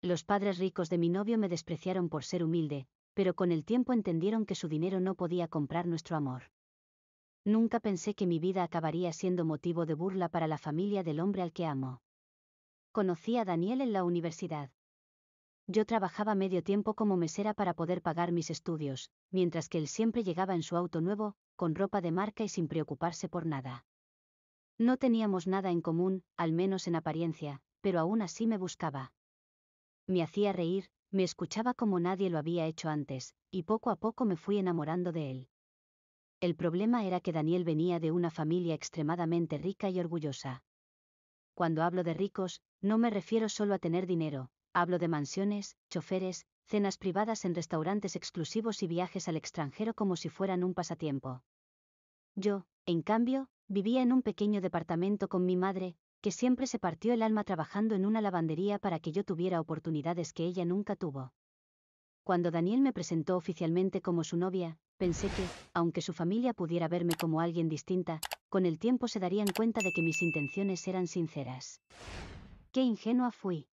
Los padres ricos de mi novio me despreciaron por ser humilde, pero con el tiempo entendieron que su dinero no podía comprar nuestro amor. Nunca pensé que mi vida acabaría siendo motivo de burla para la familia del hombre al que amo. Conocí a Daniel en la universidad. Yo trabajaba medio tiempo como mesera para poder pagar mis estudios, mientras que él siempre llegaba en su auto nuevo, con ropa de marca y sin preocuparse por nada. No teníamos nada en común, al menos en apariencia, pero aún así me buscaba. Me hacía reír, me escuchaba como nadie lo había hecho antes, y poco a poco me fui enamorando de él. El problema era que Daniel venía de una familia extremadamente rica y orgullosa. Cuando hablo de ricos, no me refiero solo a tener dinero, hablo de mansiones, choferes, cenas privadas en restaurantes exclusivos y viajes al extranjero como si fueran un pasatiempo. Yo, en cambio, vivía en un pequeño departamento con mi madre, que siempre se partió el alma trabajando en una lavandería para que yo tuviera oportunidades que ella nunca tuvo. Cuando Daniel me presentó oficialmente como su novia, pensé que, aunque su familia pudiera verme como alguien distinta, con el tiempo se darían cuenta de que mis intenciones eran sinceras. ¡Qué ingenua fui!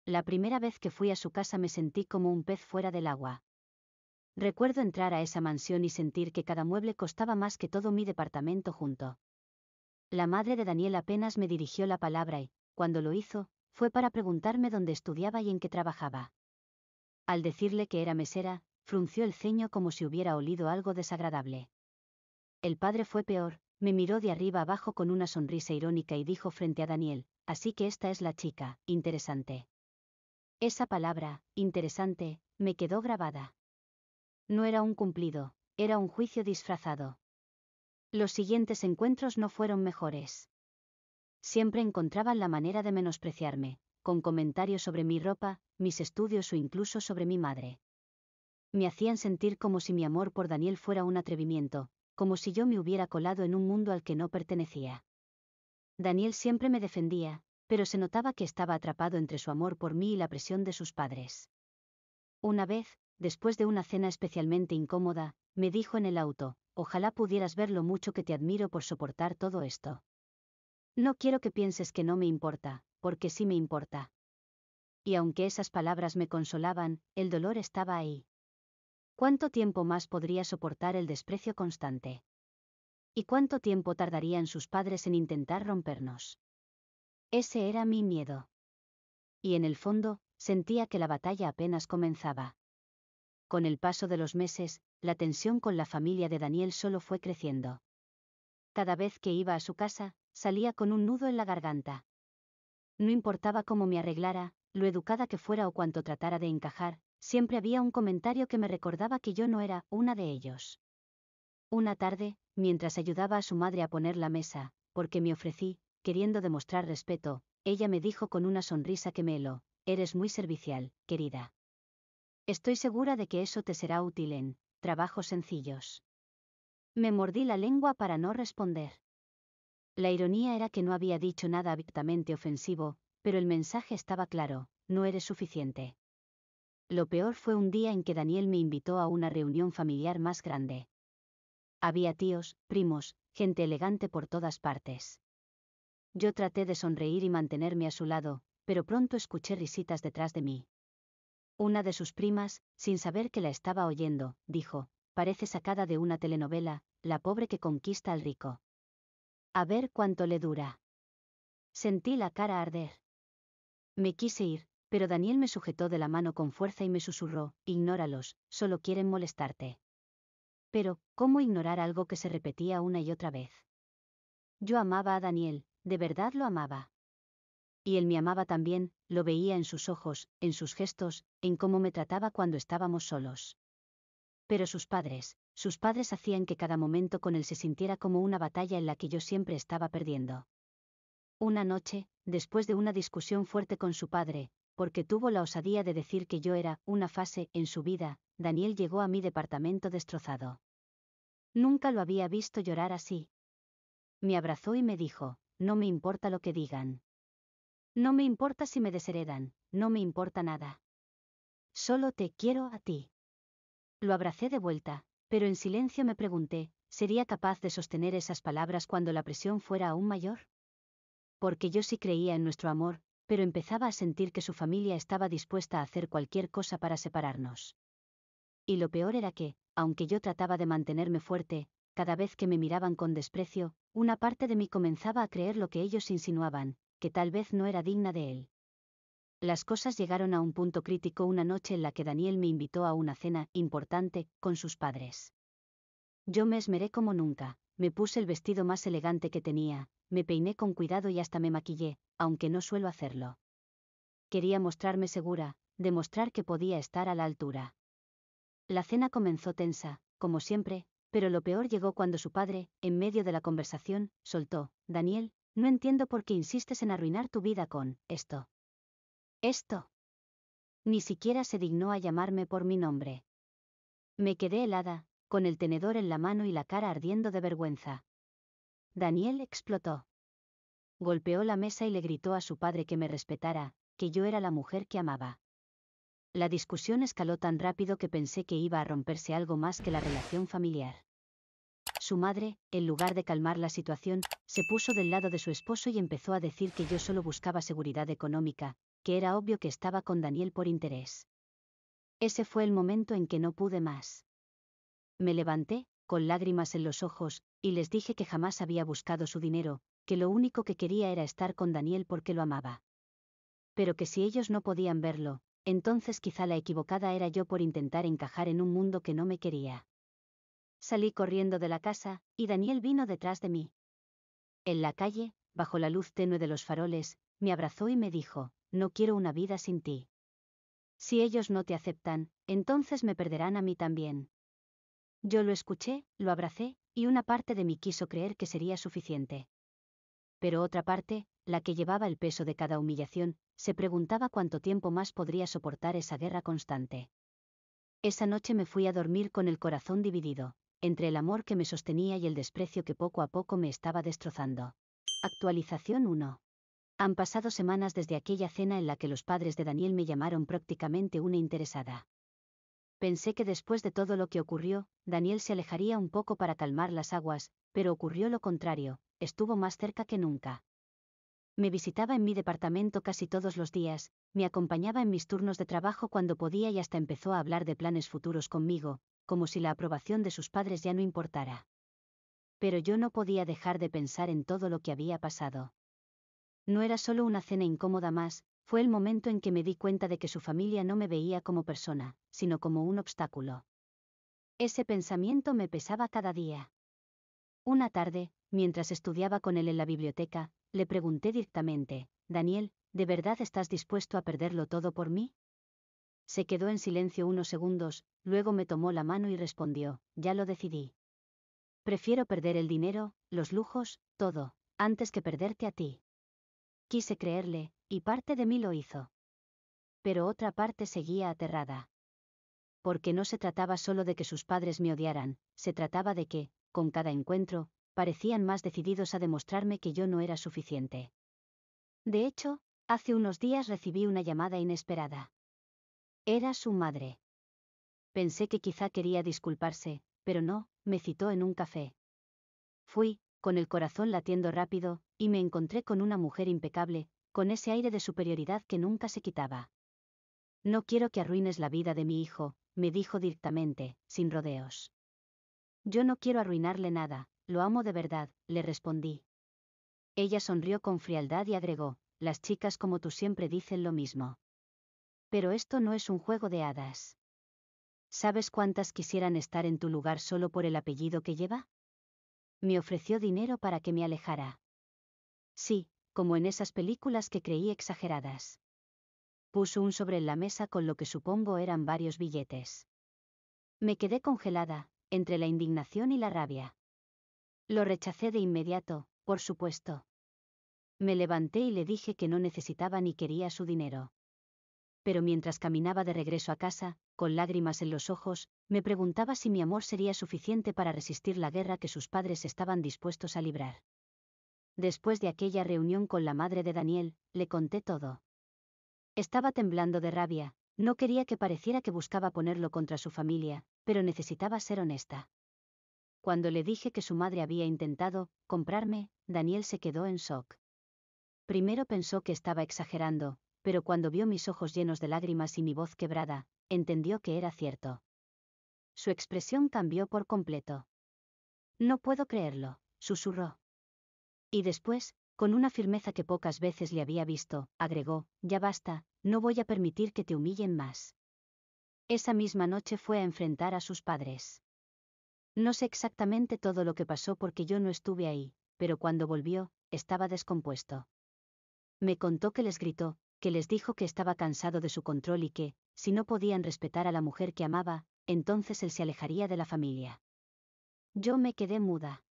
La primera vez que fui a su casa me sentí como un pez fuera del agua. Recuerdo entrar a esa mansión y sentir que cada mueble costaba más que todo mi departamento junto. La madre de Daniel apenas me dirigió la palabra y, cuando lo hizo, fue para preguntarme dónde estudiaba y en qué trabajaba. Al decirle que era mesera, frunció el ceño como si hubiera olido algo desagradable. El padre fue peor, me miró de arriba abajo con una sonrisa irónica y dijo frente a Daniel: así que esta es la chica, interesante. Esa palabra, interesante, me quedó grabada. No era un cumplido, era un juicio disfrazado. Los siguientes encuentros no fueron mejores. Siempre encontraban la manera de menospreciarme, con comentarios sobre mi ropa, mis estudios o incluso sobre mi madre. Me hacían sentir como si mi amor por Daniel fuera un atrevimiento, como si yo me hubiera colado en un mundo al que no pertenecía. Daniel siempre me defendía, pero se notaba que estaba atrapado entre su amor por mí y la presión de sus padres. Una vez, después de una cena especialmente incómoda, me dijo en el auto: ojalá pudieras ver lo mucho que te admiro por soportar todo esto. No quiero que pienses que no me importa, porque sí me importa. Y aunque esas palabras me consolaban, el dolor estaba ahí. ¿Cuánto tiempo más podría soportar el desprecio constante? ¿Y cuánto tiempo tardarían sus padres en intentar rompernos? Ese era mi miedo. Y en el fondo, sentía que la batalla apenas comenzaba. Con el paso de los meses, la tensión con la familia de Daniel solo fue creciendo. Cada vez que iba a su casa, salía con un nudo en la garganta. No importaba cómo me arreglara, lo educada que fuera o cuánto tratara de encajar, siempre había un comentario que me recordaba que yo no era una de ellos. Una tarde, mientras ayudaba a su madre a poner la mesa, porque me ofrecí, queriendo demostrar respeto, ella me dijo con una sonrisa que me heló: eres muy servicial, querida. Estoy segura de que eso te será útil en trabajos sencillos. Me mordí la lengua para no responder. La ironía era que no había dicho nada abiertamente ofensivo, pero el mensaje estaba claro: no eres suficiente. Lo peor fue un día en que Daniel me invitó a una reunión familiar más grande. Había tíos, primos, gente elegante por todas partes. Yo traté de sonreír y mantenerme a su lado, pero pronto escuché risitas detrás de mí. Una de sus primas, sin saber que la estaba oyendo, dijo: parece sacada de una telenovela, la pobre que conquista al rico. A ver cuánto le dura. Sentí la cara arder. Me quise ir, pero Daniel me sujetó de la mano con fuerza y me susurró: ignóralos, solo quieren molestarte. Pero, ¿cómo ignorar algo que se repetía una y otra vez? Yo amaba a Daniel, de verdad lo amaba. Y él me amaba también, lo veía en sus ojos, en sus gestos, en cómo me trataba cuando estábamos solos. Pero sus padres hacían que cada momento con él se sintiera como una batalla en la que yo siempre estaba perdiendo. Una noche, después de una discusión fuerte con su padre, porque tuvo la osadía de decir que yo era una fase en su vida, Daniel llegó a mi departamento destrozado. Nunca lo había visto llorar así. Me abrazó y me dijo: no me importa lo que digan. No me importa si me desheredan, no me importa nada. Solo te quiero a ti. Lo abracé de vuelta, pero en silencio me pregunté: ¿sería capaz de sostener esas palabras cuando la presión fuera aún mayor? Porque yo sí creía en nuestro amor, pero empezaba a sentir que su familia estaba dispuesta a hacer cualquier cosa para separarnos. Y lo peor era que, aunque yo trataba de mantenerme fuerte, cada vez que me miraban con desprecio, una parte de mí comenzaba a creer lo que ellos insinuaban, que tal vez no era digna de él. Las cosas llegaron a un punto crítico una noche en la que Daniel me invitó a una cena importante con sus padres. Yo me esmeré como nunca, me puse el vestido más elegante que tenía, me peiné con cuidado y hasta me maquillé, aunque no suelo hacerlo. Quería mostrarme segura, demostrar que podía estar a la altura. La cena comenzó tensa, como siempre, pero lo peor llegó cuando su padre, en medio de la conversación, soltó: «Daniel, no entiendo por qué insistes en arruinar tu vida con esto». «¿Esto?». Ni siquiera se dignó a llamarme por mi nombre. Me quedé helada, con el tenedor en la mano y la cara ardiendo de vergüenza. Daniel explotó. Golpeó la mesa y le gritó a su padre que me respetara, que yo era la mujer que amaba. La discusión escaló tan rápido que pensé que iba a romperse algo más que la relación familiar. Su madre, en lugar de calmar la situación, se puso del lado de su esposo y empezó a decir que yo solo buscaba seguridad económica, que era obvio que estaba con Daniel por interés. Ese fue el momento en que no pude más. Me levanté, con lágrimas en los ojos, y les dije que jamás había buscado su dinero, que lo único que quería era estar con Daniel porque lo amaba. Pero que si ellos no podían verlo, entonces quizá la equivocada era yo por intentar encajar en un mundo que no me quería. Salí corriendo de la casa, y Daniel vino detrás de mí. En la calle, bajo la luz tenue de los faroles, me abrazó y me dijo: «No quiero una vida sin ti. Si ellos no te aceptan, entonces me perderán a mí también». Yo lo escuché, lo abracé, y una parte de mí quiso creer que sería suficiente. Pero otra parte, la que llevaba el peso de cada humillación, se preguntaba cuánto tiempo más podría soportar esa guerra constante. Esa noche me fui a dormir con el corazón dividido, entre el amor que me sostenía y el desprecio que poco a poco me estaba destrozando. Actualización 1. Han pasado semanas desde aquella cena en la que los padres de Daniel me llamaron prácticamente una interesada. Pensé que después de todo lo que ocurrió, Daniel se alejaría un poco para calmar las aguas, pero ocurrió lo contrario, estuvo más cerca que nunca. Me visitaba en mi departamento casi todos los días, me acompañaba en mis turnos de trabajo cuando podía y hasta empezó a hablar de planes futuros conmigo, como si la aprobación de sus padres ya no importara. Pero yo no podía dejar de pensar en todo lo que había pasado. No era solo una cena incómoda más, fue el momento en que me di cuenta de que su familia no me veía como persona, sino como un obstáculo. Ese pensamiento me pesaba cada día. Una tarde, mientras estudiaba con él en la biblioteca, le pregunté directamente: «Daniel, ¿de verdad estás dispuesto a perderlo todo por mí?». Se quedó en silencio unos segundos, luego me tomó la mano y respondió: «Ya lo decidí. Prefiero perder el dinero, los lujos, todo, antes que perderte a ti». Quise creerle, y parte de mí lo hizo. Pero otra parte seguía aterrada. Porque no se trataba solo de que sus padres me odiaran, se trataba de que, con cada encuentro, parecían más decididos a demostrarme que yo no era suficiente. De hecho, hace unos días recibí una llamada inesperada. Era su madre. Pensé que quizá quería disculparse, pero no, me citó en un café. Fui, con el corazón latiendo rápido, y me encontré con una mujer impecable, con ese aire de superioridad que nunca se quitaba. «No quiero que arruines la vida de mi hijo», me dijo directamente, sin rodeos. «Yo no quiero arruinarle nada, lo amo de verdad», le respondí. Ella sonrió con frialdad y agregó: «Las chicas como tú siempre dicen lo mismo. Pero esto no es un juego de hadas. ¿Sabes cuántas quisieran estar en tu lugar solo por el apellido que lleva?». Me ofreció dinero para que me alejara. Sí, como en esas películas que creí exageradas. Puso un sobre en la mesa con lo que supongo eran varios billetes. Me quedé congelada, entre la indignación y la rabia. Lo rechacé de inmediato, por supuesto. Me levanté y le dije que no necesitaba ni quería su dinero. Pero mientras caminaba de regreso a casa, con lágrimas en los ojos, me preguntaba si mi amor sería suficiente para resistir la guerra que sus padres estaban dispuestos a librar. Después de aquella reunión con la madre de Daniel, le conté todo. Estaba temblando de rabia, no quería que pareciera que buscaba ponerlo contra su familia, pero necesitaba ser honesta. Cuando le dije que su madre había intentado comprarme, Daniel se quedó en shock. Primero pensó que estaba exagerando, pero cuando vio mis ojos llenos de lágrimas y mi voz quebrada, entendió que era cierto. Su expresión cambió por completo. No puedo creerlo, susurró. Y después, con una firmeza que pocas veces le había visto, agregó, ya basta, no voy a permitir que te humillen más. Esa misma noche fue a enfrentar a sus padres. No sé exactamente todo lo que pasó porque yo no estuve ahí, pero cuando volvió, estaba descompuesto. Me contó que les gritó, que les dijo que estaba cansado de su control y que, si no podían respetar a la mujer que amaba, entonces él se alejaría de la familia. Yo me quedé muda.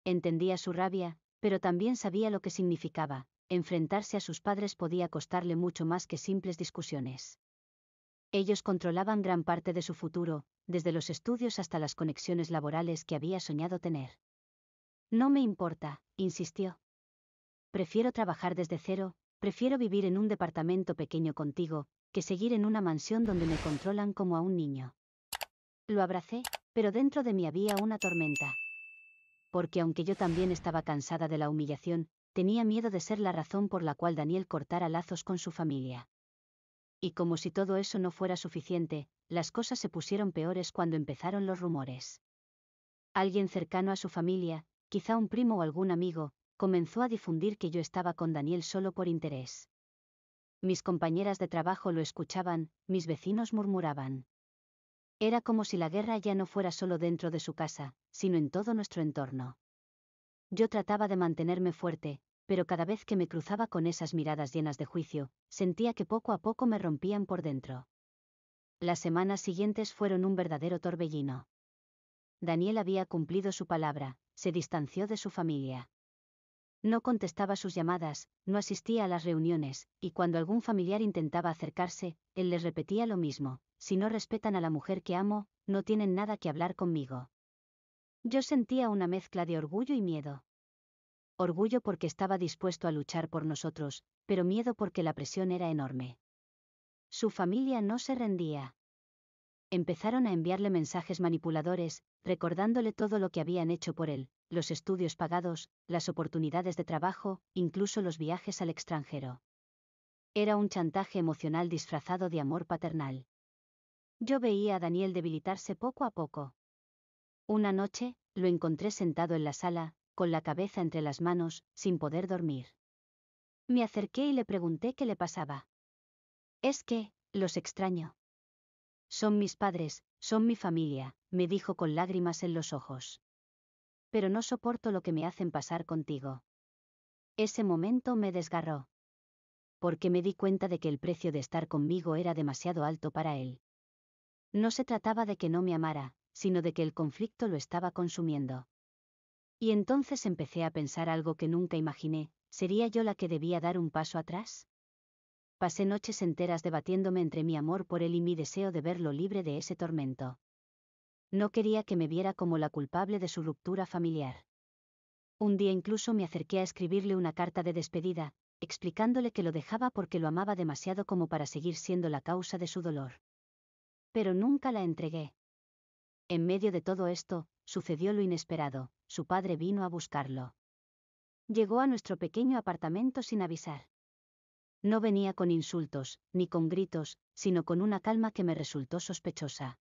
Entendía su rabia, pero también sabía lo que significaba. Enfrentarse a sus padres podía costarle mucho más que simples discusiones. Ellos controlaban gran parte de su futuro, desde los estudios hasta las conexiones laborales que había soñado tener. No me importa, insistió. Prefiero trabajar desde cero, prefiero vivir en un departamento pequeño contigo, que seguir en una mansión donde me controlan como a un niño. Lo abracé, pero dentro de mí había una tormenta. Porque aunque yo también estaba cansada de la humillación, tenía miedo de ser la razón por la cual Daniel cortara lazos con su familia. Y como si todo eso no fuera suficiente, las cosas se pusieron peores cuando empezaron los rumores. Alguien cercano a su familia, quizá un primo o algún amigo, comenzó a difundir que yo estaba con Daniel solo por interés. Mis compañeras de trabajo lo escuchaban, mis vecinos murmuraban. Era como si la guerra ya no fuera solo dentro de su casa, sino en todo nuestro entorno. Yo trataba de mantenerme fuerte, pero cada vez que me cruzaba con esas miradas llenas de juicio, sentía que poco a poco me rompían por dentro. Las semanas siguientes fueron un verdadero torbellino. Daniel había cumplido su palabra, se distanció de su familia. No contestaba sus llamadas, no asistía a las reuniones, y cuando algún familiar intentaba acercarse, él les repetía lo mismo: si no respetan a la mujer que amo, no tienen nada que hablar conmigo. Yo sentía una mezcla de orgullo y miedo. Orgullo porque estaba dispuesto a luchar por nosotros, pero miedo porque la presión era enorme. Su familia no se rendía. Empezaron a enviarle mensajes manipuladores, recordándole todo lo que habían hecho por él, los estudios pagados, las oportunidades de trabajo, incluso los viajes al extranjero. Era un chantaje emocional disfrazado de amor paternal. Yo veía a Daniel debilitarse poco a poco. Una noche, lo encontré sentado en la sala, con la cabeza entre las manos, sin poder dormir. Me acerqué y le pregunté qué le pasaba. Es que, los extraño. Son mis padres, son mi familia, me dijo con lágrimas en los ojos. Pero no soporto lo que me hacen pasar contigo. Ese momento me desgarró. Porque me di cuenta de que el precio de estar conmigo era demasiado alto para él. No se trataba de que no me amara, sino de que el conflicto lo estaba consumiendo. Y entonces empecé a pensar algo que nunca imaginé: ¿sería yo la que debía dar un paso atrás? Pasé noches enteras debatiéndome entre mi amor por él y mi deseo de verlo libre de ese tormento. No quería que me viera como la culpable de su ruptura familiar. Un día incluso me acerqué a escribirle una carta de despedida, explicándole que lo dejaba porque lo amaba demasiado como para seguir siendo la causa de su dolor. Pero nunca la entregué. En medio de todo esto, sucedió lo inesperado: su padre vino a buscarlo. Llegó a nuestro pequeño apartamento sin avisar. No venía con insultos, ni con gritos, sino con una calma que me resultó sospechosa.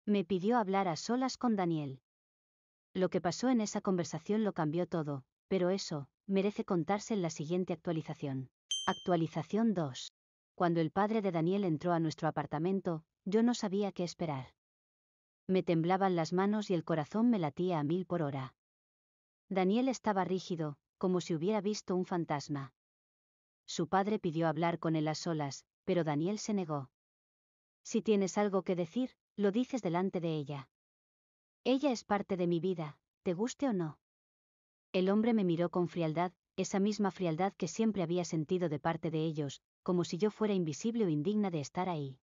Me pidió hablar a solas con Daniel. Lo que pasó en esa conversación lo cambió todo, pero eso merece contarse en la siguiente actualización. Actualización 2. Cuando el padre de Daniel entró a nuestro apartamento, yo no sabía qué esperar. Me temblaban las manos y el corazón me latía a 1000 por hora. Daniel estaba rígido, como si hubiera visto un fantasma. Su padre pidió hablar con él a solas, pero Daniel se negó. Si tienes algo que decir, lo dices delante de ella. Ella es parte de mi vida, te guste o no. El hombre me miró con frialdad, esa misma frialdad que siempre había sentido de parte de ellos, como si yo fuera invisible o indigna de estar ahí.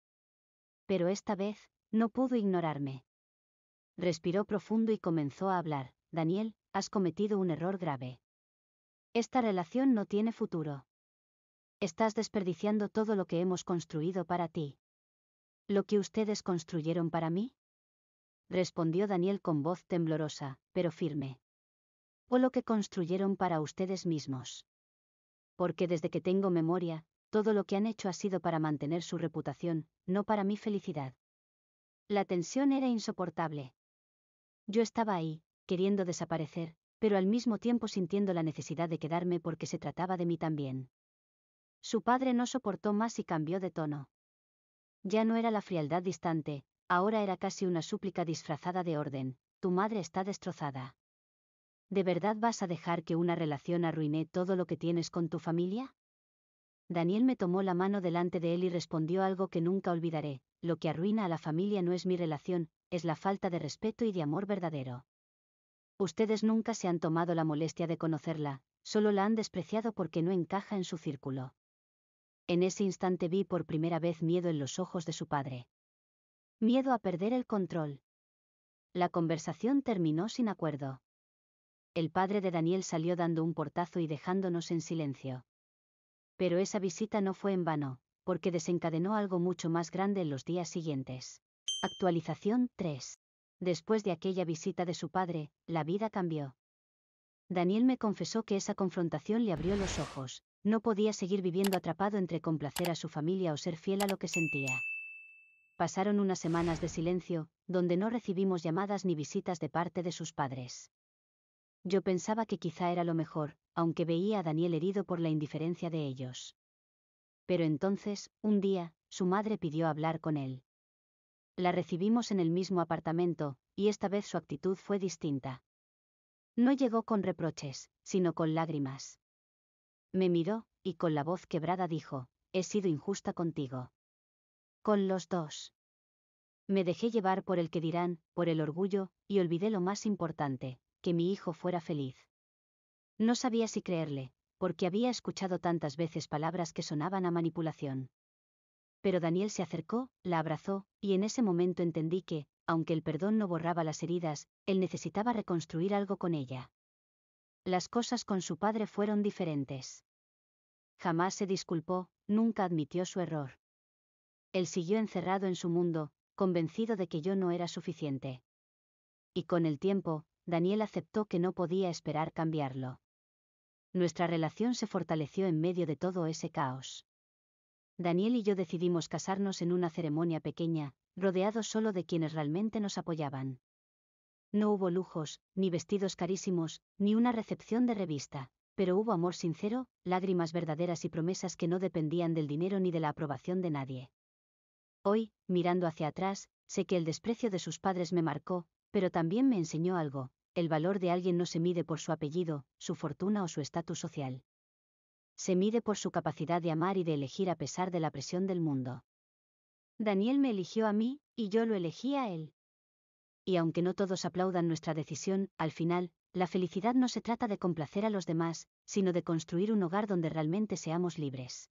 Pero esta vez, no pudo ignorarme. Respiró profundo y comenzó a hablar: Daniel, has cometido un error grave. Esta relación no tiene futuro. Estás desperdiciando todo lo que hemos construido para ti. ¿Lo que ustedes construyeron para mí? Respondió Daniel con voz temblorosa, pero firme. ¿O lo que construyeron para ustedes mismos? porque desde que tengo memoria, todo lo que han hecho ha sido para mantener su reputación, no para mi felicidad. La tensión era insoportable. Yo estaba ahí, queriendo desaparecer, pero al mismo tiempo sintiendo la necesidad de quedarme porque se trataba de mí también. Su padre no soportó más y cambió de tono. Ya no era la frialdad distante, ahora era casi una súplica disfrazada de orden: tu madre está destrozada. ¿De verdad vas a dejar que una relación arruine todo lo que tienes con tu familia? Daniel me tomó la mano delante de él y respondió algo que nunca olvidaré: lo que arruina a la familia no es mi relación, es la falta de respeto y de amor verdadero. Ustedes nunca se han tomado la molestia de conocerla, solo la han despreciado porque no encaja en su círculo. En ese instante vi por primera vez miedo en los ojos de su padre. Miedo a perder el control. La conversación terminó sin acuerdo. El padre de Daniel salió dando un portazo y dejándonos en silencio. Pero esa visita no fue en vano, porque desencadenó algo mucho más grande en los días siguientes. Actualización 3. Después de aquella visita de su padre, la vida cambió. Daniel me confesó que esa confrontación le abrió los ojos: no podía seguir viviendo atrapado entre complacer a su familia o ser fiel a lo que sentía. Pasaron unas semanas de silencio, donde no recibimos llamadas ni visitas de parte de sus padres. Yo pensaba que quizá era lo mejor, aunque veía a Daniel herido por la indiferencia de ellos. Pero entonces, un día, su madre pidió hablar con él. La recibimos en el mismo apartamento, y esta vez su actitud fue distinta. No llegó con reproches, sino con lágrimas. Me miró, y con la voz quebrada dijo: he sido injusta contigo. Con los dos. Me dejé llevar por el que dirán, por el orgullo, y olvidé lo más importante: que mi hijo fuera feliz. No sabía si creerle, porque había escuchado tantas veces palabras que sonaban a manipulación. Pero Daniel se acercó, la abrazó, y en ese momento entendí que, aunque el perdón no borraba las heridas, él necesitaba reconstruir algo con ella. Las cosas con su padre fueron diferentes. Jamás se disculpó, nunca admitió su error. Él siguió encerrado en su mundo, convencido de que yo no era suficiente. Y con el tiempo, Daniel aceptó que no podía esperar cambiarlo. Nuestra relación se fortaleció en medio de todo ese caos. Daniel y yo decidimos casarnos en una ceremonia pequeña, rodeados solo de quienes realmente nos apoyaban. No hubo lujos, ni vestidos carísimos, ni una recepción de revista, pero hubo amor sincero, lágrimas verdaderas y promesas que no dependían del dinero ni de la aprobación de nadie. Hoy, mirando hacia atrás, sé que el desprecio de sus padres me marcó, pero también me enseñó algo: el valor de alguien no se mide por su apellido, su fortuna o su estatus social. Se mide por su capacidad de amar y de elegir a pesar de la presión del mundo. Daniel me eligió a mí, y yo lo elegí a él. Y aunque no todos aplaudan nuestra decisión, al final, la felicidad no se trata de complacer a los demás, sino de construir un hogar donde realmente seamos libres.